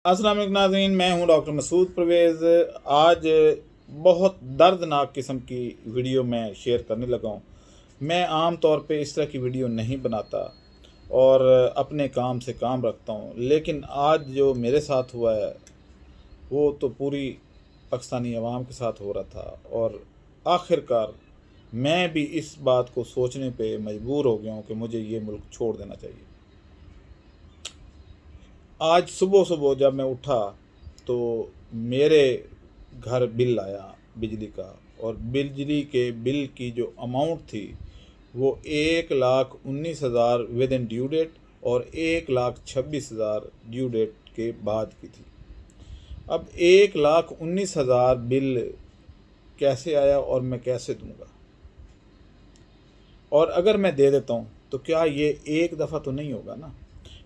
अस्सलाम वालेकुम नाज़रीन, मैं हूं डॉक्टर मसूद परवेज़। आज बहुत दर्दनाक किस्म की वीडियो मैं शेयर करने लगा हूं। मैं आम तौर पे इस तरह की वीडियो नहीं बनाता और अपने काम से काम रखता हूं, लेकिन आज जो मेरे साथ हुआ है वो तो पूरी पाकिस्तानी अवाम के साथ हो रहा था और आखिरकार मैं भी इस बात को सोचने पे मजबूर हो गया हूं कि मुझे ये मुल्क छोड़ देना चाहिए। आज सुबह सुबह जब मैं उठा तो मेरे घर बिल आया बिजली का, और बिजली के बिल की जो अमाउंट थी वो 1,19,000 विद इन ड्यू डेट और 1,26,000 ड्यू डेट के बाद की थी। अब 1,19,000 बिल कैसे आया और मैं कैसे दूंगा? और अगर मैं दे देता हूँ तो क्या ये एक दफ़ा तो नहीं होगा ना,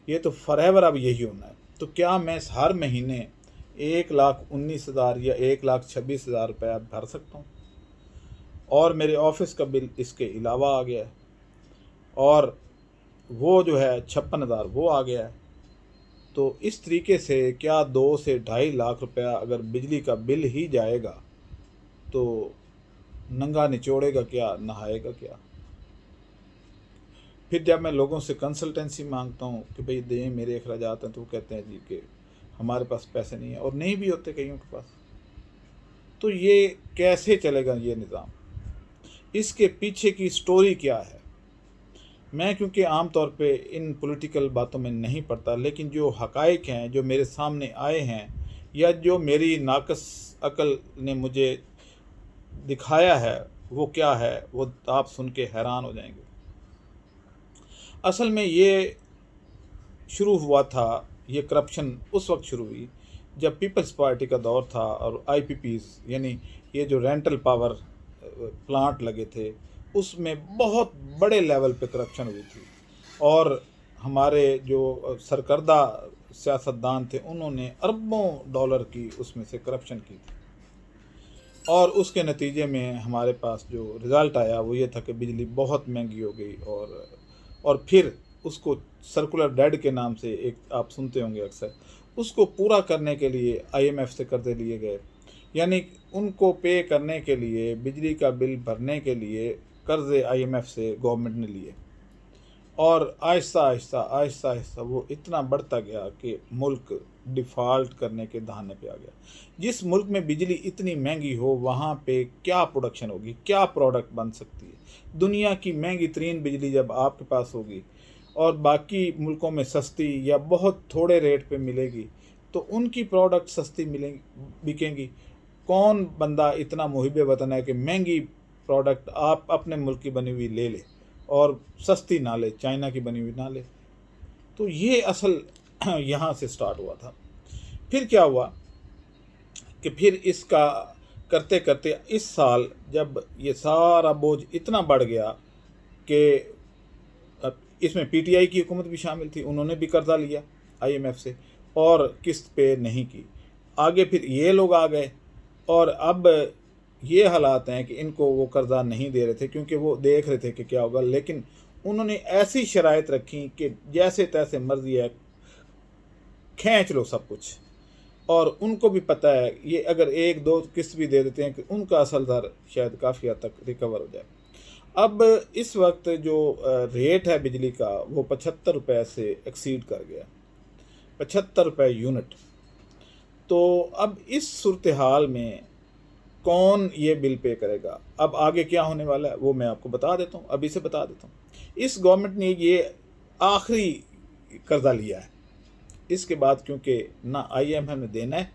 ये तो फॉरएवर अब यही होना है। तो क्या मैं हर महीने 1,19,000 या 1,26,000 रुपया भर सकता हूँ? और मेरे ऑफिस का बिल इसके अलावा आ गया है, और वो जो है 56,000 वो आ गया है। तो इस तरीके से क्या 2 से 2.5 लाख रुपया अगर बिजली का बिल ही जाएगा तो नंगा निचोड़ेगा क्या, नहाएगा क्या? फिर जब मैं लोगों से कंसल्टेंसी मांगता हूँ कि भाई दें, मेरे अखराजात हैं, तो वो कहते हैं जी कि हमारे पास पैसे नहीं है, और नहीं भी होते कईयों के पास। तो ये कैसे चलेगा ये निज़ाम? इसके पीछे की स्टोरी क्या है? मैं क्योंकि आम तौर पे इन पॉलिटिकल बातों में नहीं पड़ता, लेकिन जो हकाइक हैं, जो मेरे सामने आए हैं, या जो मेरी नाक़िस अक़ल ने मुझे दिखाया है, वो क्या है, वो आप सुन के हैरान हो जाएंगे। असल में ये शुरू हुआ था, ये करप्शन उस वक्त शुरू हुई जब पीपल्स पार्टी का दौर था और आईपीपीज़ यानी ये जो रेंटल पावर प्लांट लगे थे, उसमें बहुत बड़े लेवल पे करप्शन हुई थी। और हमारे जो सरकर्दा सियासतदान थे, उन्होंने अरबों डॉलर की उसमें से करप्शन की थी, और उसके नतीजे में हमारे पास जो रिज़ल्ट आया वो ये था कि बिजली बहुत महंगी हो गई। और फिर उसको सर्कुलर डेड के नाम से एक आप सुनते होंगे अक्सर, उसको पूरा करने के लिए आईएमएफ से कर्जे लिए गए, यानी उनको पे करने के लिए, बिजली का बिल भरने के लिए कर्जे आईएमएफ से गवर्नमेंट ने लिए, और आहिस्ता आहिस्ता आहिस्ता आहिस्ता वो इतना बढ़ता गया कि मुल्क डिफ़ॉल्ट करने के दहाने पे आ गया। जिस मुल्क में बिजली इतनी महंगी हो, वहाँ पे क्या प्रोडक्शन होगी, क्या प्रोडक्ट बन सकती है? दुनिया की महंगी तरीन बिजली जब आपके पास होगी और बाकी मुल्कों में सस्ती या बहुत थोड़े रेट पे मिलेगी, तो उनकी प्रोडक्ट सस्ती मिलेंगी, बिकेंगी। कौन बंदा इतना मुहिब वतन है कि महंगी प्रोडक्ट आप अपने मुल्क की बनी हुई ले ले और सस्ती ना ले, चाइना की बनी हुई ना ले? तो ये असल यहाँ से स्टार्ट हुआ था। फिर क्या हुआ कि फिर इसका करते करते इस साल जब ये सारा बोझ इतना बढ़ गया कि अब इसमें पीटीआई की हुकूमत भी शामिल थी, उन्होंने भी कर्जा लिया आईएमएफ से और किस्त पे नहीं की। आगे फिर ये लोग आ गए, और अब ये हालात हैं कि इनको वो कर्जा नहीं दे रहे थे क्योंकि वो देख रहे थे कि क्या होगा, लेकिन उन्होंने ऐसी शराइत रखी कि जैसे तैसे मर्जी है, खींच लो सब कुछ। और उनको भी पता है ये अगर एक दो किस्त भी दे देते हैं कि उनका असल दर शायद काफ़ी हद तक रिकवर हो जाए। अब इस वक्त जो रेट है बिजली का वो 75 रुपये से एक्सीड कर गया, 75 रुपये यूनिट। तो अब इस सूरत हाल में कौन ये बिल पे करेगा? अब आगे क्या होने वाला है वो मैं आपको बता देता हूँ, अभी से बता देता हूँ। इस गवर्नमेंट ने ये आखिरी कर्जा लिया है, इसके बाद क्योंकि ना आईएमएफ ने देना है,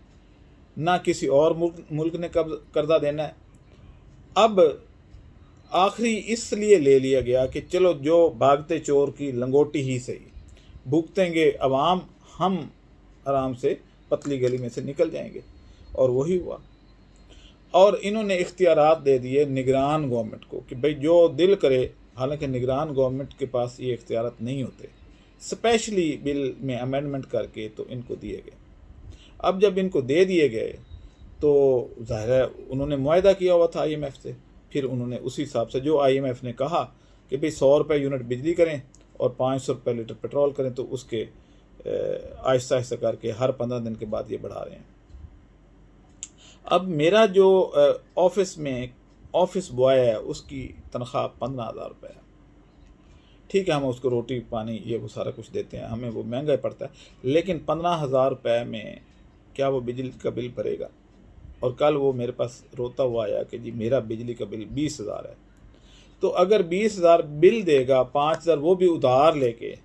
ना किसी और मुल्क ने कर्जा देना है। अब आखिरी इसलिए ले लिया गया कि चलो जो भागते चोर की लंगोटी ही सही, भुगतेंगे अवाम, हम आराम से पतली गली में से निकल जाएंगे। और वही हुआ। और इन्होंने इख्तियारात दे दिए निगरान गवर्नमेंट को कि भाई जो दिल करे, हालांकि निगरान गवर्नमेंट के पास ये इख्तियारात नहीं होते, स्पेशली बिल में अमेंडमेंट करके तो इनको दिए गए। अब जब इनको दे दिए गए तो ज़ाहिर है उन्होंने मुआहदा किया हुआ था आईएमएफ से, फिर उन्होंने उसी हिसाब से जो आईएमएफ ने कहा कि भाई 100 रुपये यूनिट बिजली करें और 500 रुपये लीटर पेट्रोल करें, तो उसके आहिस्ता आहिस्ता करके हर 15 दिन के बाद ये बढ़ा रहे हैं। अब मेरा जो ऑफिस में ऑफिस बॉय है उसकी तनख्वाह 15,000 रुपये है। ठीक है, हम उसको रोटी पानी ये वो सारा कुछ देते हैं, हमें वो महंगा पड़ता है, लेकिन 15,000 रुपये में क्या वो बिजली का बिल भरेगा? और कल वो मेरे पास रोता हुआ आया कि जी मेरा बिजली का बिल 20,000 है। तो अगर 20,000 बिल देगा, 5,000 वो भी उधार लेके,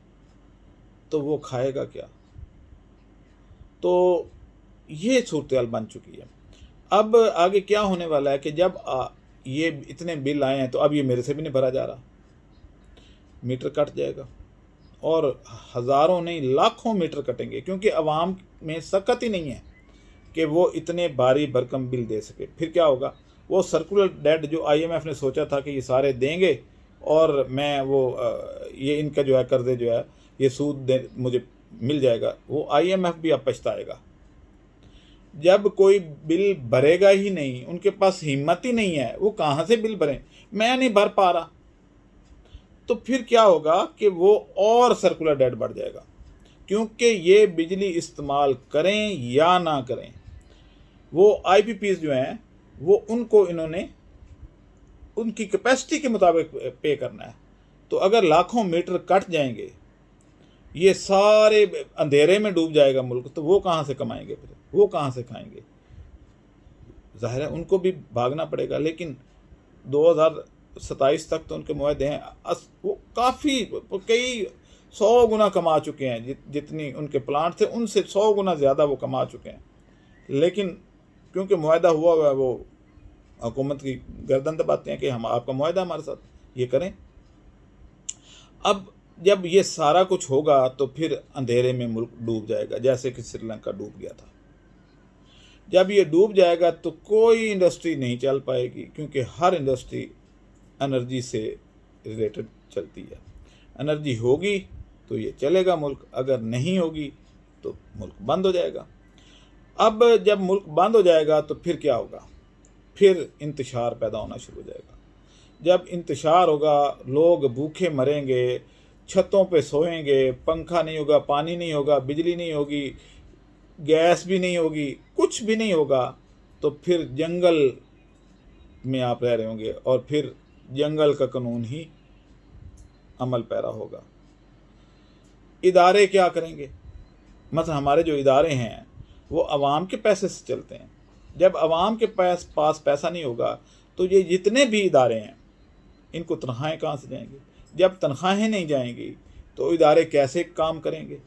तो वो खाएगा क्या? तो ये सूरत बन चुकी है। अब आगे क्या होने वाला है कि जब ये इतने बिल आए हैं तो अब ये मेरे से भी नहीं भरा जा रहा, मीटर कट जाएगा और हज़ारों नहीं लाखों मीटर कटेंगे, क्योंकि अवाम में सकत ही नहीं है कि वो इतने भारी भरकम बिल दे सके। फिर क्या होगा? वो सर्कुलर डेट जो IMF ने सोचा था कि ये सारे देंगे और मैं वो ये इनका जो है कर्जे जो है ये सूद दे मुझे मिल जाएगा, वो IMF भी अब पछताएगा। जब कोई बिल भरेगा ही नहीं, उनके पास हिम्मत ही नहीं है, वो कहाँ से बिल भरें? मैं नहीं भर पा रहा, तो फिर क्या होगा कि वो और सर्कुलर डेट बढ़ जाएगा। क्योंकि ये बिजली इस्तेमाल करें या ना करें, वो IPPs जो हैं वो उनको इन्होंने उनकी कैपेसिटी के मुताबिक पे करना है। तो अगर लाखों मीटर कट जाएंगे, ये सारे अंधेरे में डूब जाएगा मुल्क, तो वो कहाँ से कमाएंगे? फिर वो कहाँ से खाएंगे? जाहिर है उनको भी भागना पड़ेगा, लेकिन 2027 तक तो उनके मुआहदे हैं, वो काफ़ी कई 100 गुना कमा चुके हैं, जितनी उनके प्लांट थे उनसे 100 गुना ज़्यादा वो कमा चुके हैं। लेकिन क्योंकि मुआहदा हुआ हुआ है, वो हुकूमत की गर्दन दबाते हैं कि हम आपका मुआहदा हमारे साथ ये करें। अब जब ये सारा कुछ होगा तो फिर अंधेरे में मुल्क डूब जाएगा, जैसे कि श्रीलंका डूब गया था। जब ये डूब जाएगा तो कोई इंडस्ट्री नहीं चल पाएगी, क्योंकि हर इंडस्ट्री एनर्जी से रिलेटेड चलती है। एनर्जी होगी तो ये चलेगा मुल्क, अगर नहीं होगी तो मुल्क बंद हो जाएगा। अब जब मुल्क बंद हो जाएगा तो फिर क्या होगा? फिर इंतशार पैदा होना शुरू हो जाएगा। जब इंतशार होगा, लोग भूखे मरेंगे, छतों पे सोएंगे, पंखा नहीं होगा, पानी नहीं होगा, बिजली नहीं होगी, गैस भी नहीं होगी, कुछ भी नहीं होगा, तो फिर जंगल में आप रह रहे होंगे और फिर जंगल का कानून ही अमल पैरा होगा। इदारे क्या करेंगे? मतलब हमारे जो इदारे हैं वो अवाम के पैसे से चलते हैं। जब अवाम के पास पैसा नहीं होगा तो ये जितने भी इदारे हैं इनको तनख्वाहें कहाँ से जाएंगी? जब तनख्वाहें नहीं जाएंगी तो इदारे कैसे काम करेंगे?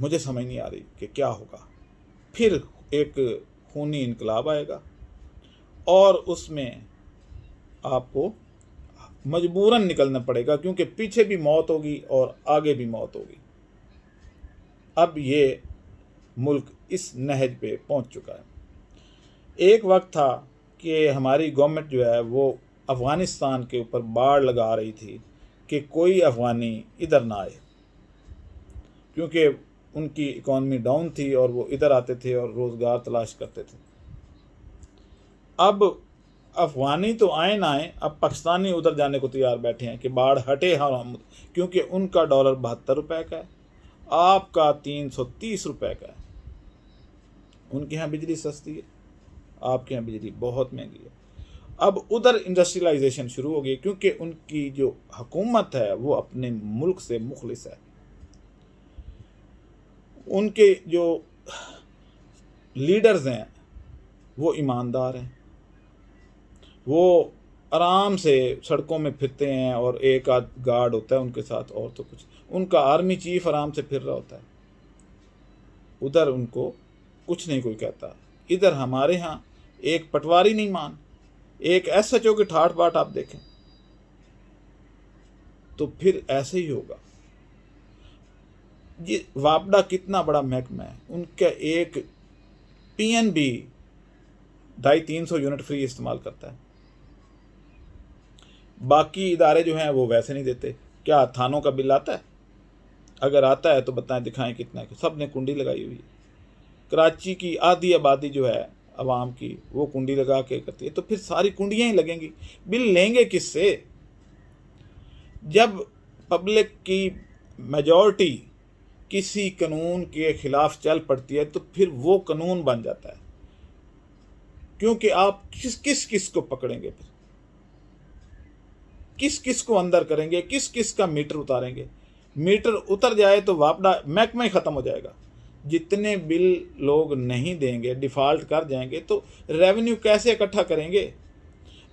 मुझे समझ नहीं आ रही कि क्या होगा। फिर एक खूनी इनकलाब आएगा और उसमें आपको मजबूरन निकलना पड़ेगा, क्योंकि पीछे भी मौत होगी और आगे भी मौत होगी। अब ये मुल्क इस नहज पे पहुंच चुका है। एक वक्त था कि हमारी गवर्नमेंट जो है वो अफ़गानिस्तान के ऊपर बाड़ लगा रही थी कि कोई अफ़गानी इधर ना आए, क्योंकि उनकी इकॉनमी डाउन थी और वो इधर आते थे और रोज़गार तलाश करते थे। अब अफ़गानी तो आए ना आए, अब पाकिस्तानी उधर जाने को तैयार बैठे हैं कि बाढ़ हटे हम, क्योंकि उनका डॉलर 72 रुपये का है, आपका 330 रुपये का है। उनके यहाँ बिजली सस्ती है, आपके यहाँ बिजली बहुत महंगी है। अब उधर इंडस्ट्रियलाइजेशन शुरू हो गई, क्योंकि उनकी जो हुकूमत है वो अपने मुल्क से मुखलिस है। उनके जो लीडर्स हैं वो ईमानदार हैं, वो आराम से सड़कों में फिरते हैं और एक आध गार्ड होता है उनके साथ, और तो कुछ। उनका आर्मी चीफ आराम से फिर रहा होता है, उधर उनको कुछ नहीं कोई कहता। इधर हमारे यहाँ एक पटवारी नहीं मान, एक SHO की ठाठ बाट आप देखें, तो फिर ऐसे ही होगा। ये वापडा कितना बड़ा महकमा है, उनका एक PNB 250-300 यूनिट फ्री इस्तेमाल करता है। बाकी इदारे जो हैं वो वैसे नहीं देते। क्या थानों का बिल आता है? अगर आता है तो बताएं, दिखाएं कितना है। सब ने कुंडी लगाई हुई है। कराची की आधी आबादी जो है अवाम की, वो कुंडी लगा के करती है, तो फिर सारी कुंडियां ही लगेंगी। बिल लेंगे किससे? जब पब्लिक की मेजॉरिटी किसी कानून के खिलाफ चल पड़ती है तो फिर वो कानून बन जाता है, क्योंकि आप किस किस किस को पकड़ेंगे, फिर किस किस को अंदर करेंगे, किस किस का मीटर उतारेंगे। मीटर उतर जाए तो वापडा महकमा ही ख़त्म हो जाएगा। जितने बिल लोग नहीं देंगे, डिफ़ॉल्ट कर जाएंगे, तो रेवेन्यू कैसे इकट्ठा करेंगे?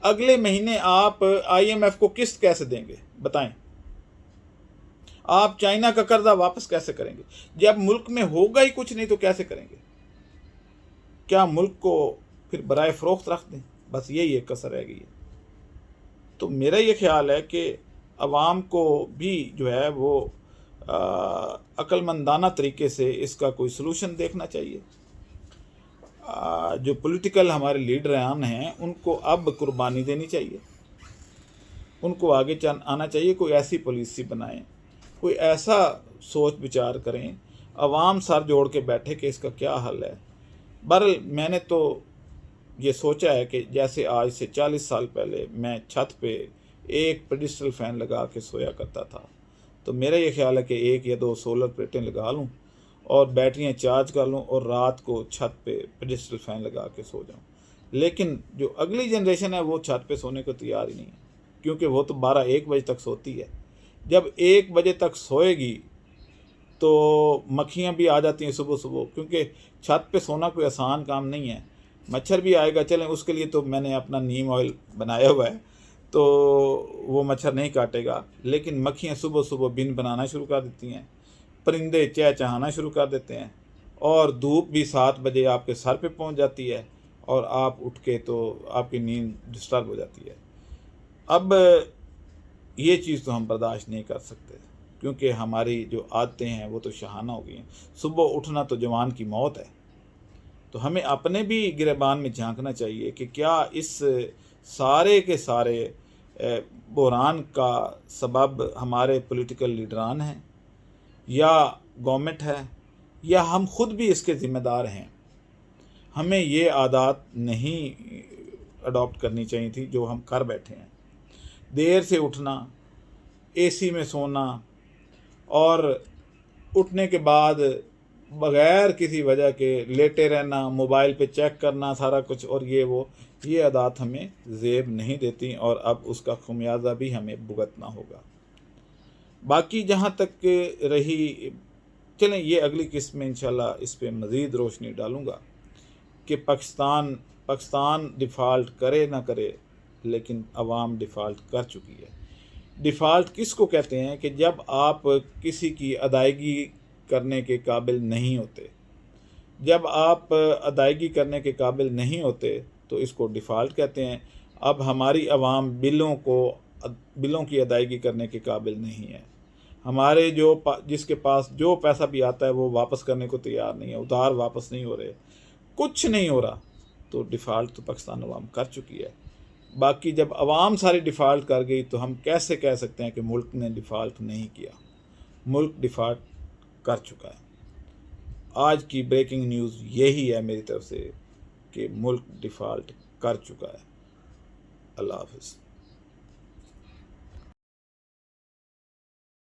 अगले महीने आप IMF को किस्त कैसे देंगे बताएं? आप चाइना का कर्जा वापस कैसे करेंगे? जब मुल्क में होगा ही कुछ नहीं तो कैसे करेंगे? क्या मुल्क को फिर बराए फ़रोख्त रख दें? बस यही एक कसर रह गई है। तो मेरा ये ख्याल है कि अवाम को भी जो है वो अक्लमंदाना तरीके से इसका कोई सलूशन देखना चाहिए। जो पॉलिटिकल हमारे लीडरान हैं उनको अब कुर्बानी देनी चाहिए, उनको आगे आना चाहिए, कोई ऐसी पॉलिसी बनाएं, कोई ऐसा सोच विचार करें, अवाम सर जोड़ के बैठे कि इसका क्या हल है। बहरहाल मैंने तो ये सोचा है कि जैसे आज से 40 साल पहले मैं छत पे एक पेडिस्टल फ़ैन लगा के सोया करता था, तो मेरा ये ख्याल है कि 1 या 2 सोलर प्लेटें लगा लूँ और बैटरियाँ चार्ज कर लूँ और रात को छत पे पेडिस्टल फ़ैन लगा के सो जाऊँ। लेकिन जो अगली जनरेशन है वो छत पे सोने को तैयार ही नहीं है, क्योंकि वो तो 12-1 बजे तक सोती है। जब 1 बजे तक सोएगी तो मक्खियाँ भी आ जाती हैं सुबह सुबह, क्योंकि छत पे सोना कोई आसान काम नहीं है। मच्छर भी आएगा, चलें उसके लिए तो मैंने अपना नीम ऑयल बनाया हुआ है, तो वो मच्छर नहीं काटेगा, लेकिन मक्खियाँ सुबह सुबह बिन बनाना शुरू कर देती हैं, परिंदे चहचहाना शुरू कर देते हैं, और धूप भी 7 बजे आपके सर पे पहुंच जाती है और आप उठ के तो आपकी नींद डिस्टर्ब हो जाती है। अब ये चीज़ तो हम बर्दाश्त नहीं कर सकते, क्योंकि हमारी जो आदतें हैं वो तो शहाना हो गई हैं। सुबह उठना तो जवान की मौत है। तो हमें अपने भी गिरबान में झांकना चाहिए कि क्या इस सारे के सारे बहरान का सबब हमारे पॉलिटिकल लीडरान हैं या गवर्नमेंट है, या हम खुद भी इसके ज़िम्मेदार हैं। हमें ये आदत नहीं अडॉप्ट करनी चाहिए थी जो हम कर बैठे हैं। देर से उठना, AC में सोना और उठने के बाद बग़ैर किसी वजह के लेटे रहना, मोबाइल पे चेक करना सारा कुछ, और ये आदत हमें ज़ेब नहीं देती और अब उसका ख़मियाज़ा भी हमें भुगतना होगा। बाकी जहाँ तक रही, चलें ये अगली किस्त में इंशाल्लाह इस पे मज़ीद रोशनी डालूँगा कि पाकिस्तान डिफ़ॉल्ट करे ना करे, लेकिन अवाम डिफ़ॉल्ट कर चुकी है। डिफ़ॉल्ट किसको कहते हैं कि जब आप किसी की अदायगी करने के काबिल नहीं होते। जब आप अदायगी करने के काबिल नहीं होते तो इसको डिफ़ॉल्ट कहते हैं। अब हमारी आवाम बिलों की अदायगी करने के काबिल नहीं है। हमारे जिसके पास जो पैसा भी आता है वो वापस करने को तैयार नहीं है, उधार वापस नहीं हो रहे, कुछ नहीं हो रहा, तो डिफ़ॉल्ट तो पाकिस्तान अवाम कर चुकी है। बाकी जब अवाम सारी डिफ़ॉल्ट कर गई तो हम कैसे कह सकते हैं कि मुल्क ने डिफ़ॉल्ट नहीं किया? मुल्क डिफ़ॉल्ट कर चुका है। आज की ब्रेकिंग न्यूज़ यही है मेरी तरफ से कि मुल्क डिफ़ॉल्ट कर चुका है। अल्लाह हाफ़िज़।